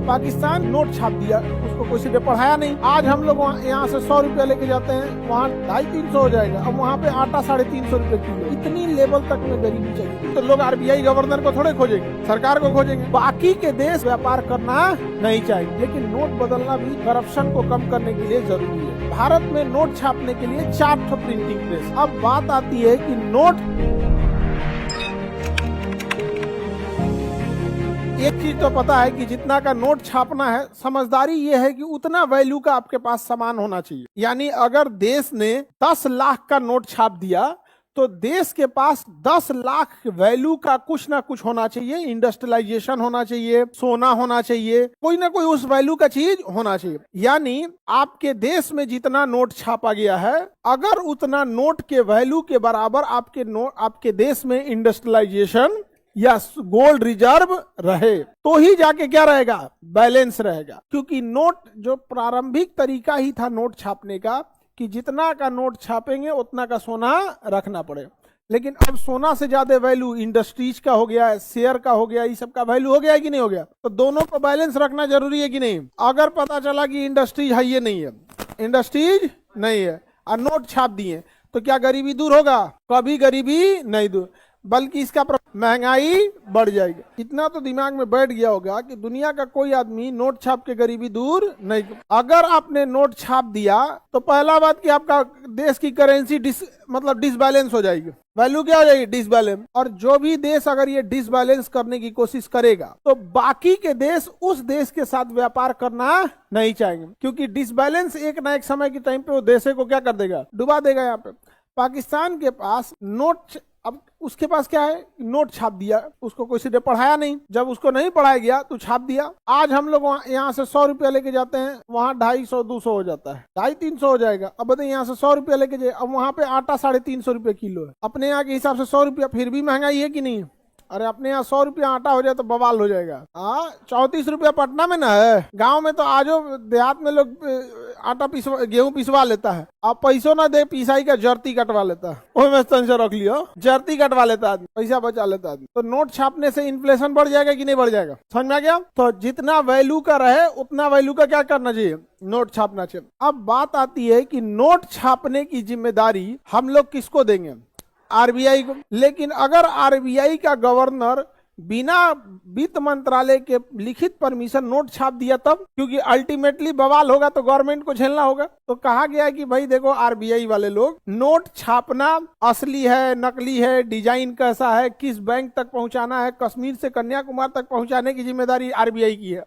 Pakistan note छाप दिया, उसको किसी ने पढ़ाया नहीं। आज हम लोग यहाँ से 100 रुपया लेके जाते हैं, वहाँ 250-300 हो जाएगा। अब वहाँ पे आटा 350 रुपए किलो। इतनी लेवल तक में गरीबी चली गई। तो लोग आरबीआई गवर्नर को थोड़े खोजेंगे, सरकार को खोजेंगे। बाकी के देश व्यापार करना नहीं चाहिए, लेकिन नोट बदलना भी करप्शन को कम करने के लिए जरूरी है। भारत में नोट छापने के लिए 4 प्रिंटिंग प्रेस। अब बात आती है कि नोट, एक चीज तो पता है कि जितना का नोट छापना है, समझदारी ये है कि उतना वैल्यू का आपके पास सामान होना चाहिए। यानी अगर देश ने 10 लाख का नोट छाप दिया तो देश के पास 10 लाख वैल्यू का कुछ ना कुछ होना चाहिए। इंडस्ट्रियलाइजेशन होना चाहिए, सोना होना चाहिए, कोई ना कोई उस वैल्यू का चीज होना चाहिए। यानी आपके देश में जितना नोट छापा गया है, अगर उतना नोट के वैल्यू के बराबर आपके देश में इंडस्ट्रियलाइजेशन या गोल्ड रिजर्व रहे, तो ही जाके क्या रहेगा, बैलेंस रहेगा। क्योंकि नोट जो प्रारंभिक तरीका ही था नोट छापने का कि जितना का नोट छापेंगे उतना का सोना रखना पड़े, लेकिन अब सोना से ज्यादा वैल्यू इंडस्ट्रीज का हो गया है, शेयर का हो गया, ये सब का वैल्यू हो गया है कि नहीं हो गया। तो दोनों को बैलेंस रखना जरूरी है कि नहीं। अगर पता चला कि इंडस्ट्रीज है, ये नहीं है, इंडस्ट्रीज नहीं है और नोट छाप दिए, तो क्या गरीबी दूर होगा? कभी गरीबी नहीं दूर, बल्कि इसका महंगाई बढ़ जाएगी। इतना तो दिमाग में बैठ गया होगा कि दुनिया का कोई आदमी नोट छाप के गरीबी दूर नहीं। अगर आपने नोट छाप दिया तो पहला बात कि आपका देश की करेंसी डिसबैलेंस हो जाएगी, वैल्यू क्या हो जाएगी, डिसबैलेंस। और जो भी देश अगर ये डिसबैलेंस करने की कोशिश करेगा तो बाकी के देश उस देश के साथ व्यापार करना नहीं चाहेंगे, क्योंकि डिसबैलेंस एक ना एक समय के टाइम पे वो देश को क्या कर देगा, डुबा देगा। यहाँ पे पाकिस्तान के पास नोट, अब उसके पास क्या है, नोट छाप दिया, उसको किसी ने पढ़ाया नहीं। जब उसको नहीं पढ़ाया गया तो छाप दिया। आज हम लोग यहाँ से 100 रुपया लेके जाते हैं, वहाँ 250-200 हो जाता है, 250-300 हो जाएगा। अब बताइए यहाँ से 100 रुपया लेके जाए, अब वहाँ पे आटा 350 रुपये किलो है। अपने यहाँ के हिसाब से 100 रुपया फिर भी महंगाई है कि नहीं? अरे अपने यहाँ 100 रुपया आटा हो जाए तो बवाल हो जाएगा। 34 रुपया पटना में ना है, गांव में तो आजो देहात में लोग आटा गेहूं पिसवा लेता है, अब पैसों ना दे पिसाई का जर्ती कटवा लेता है। ओह मैं से रख लियो, जर्ती कटवा लेता आदमी, पैसा बचा लेता आदमी। तो नोट छापने से इन्फ्लेशन बढ़ जाएगा कि नहीं बढ़ जाएगा? समझ में आ गया? तो जितना वैल्यू का रहे उतना वैल्यू का क्या करना चाहिए, नोट छापना चाहिए। अब बात आती है कि नोट छापने की जिम्मेदारी हम लोग किसको देंगे, आरबीआई को। लेकिन अगर आरबीआई का गवर्नर बिना वित्त मंत्रालय के लिखित परमिशन नोट छाप दिया तब, क्योंकि अल्टीमेटली बवाल होगा तो गवर्नमेंट को झेलना होगा। तो कहा गया है कि भाई देखो आरबीआई वाले लोग, नोट छापना असली है नकली है, डिजाइन कैसा है, किस बैंक तक पहुंचाना है, कश्मीर से कन्याकुमारी तक पहुंचाने की जिम्मेदारी आरबीआई की है।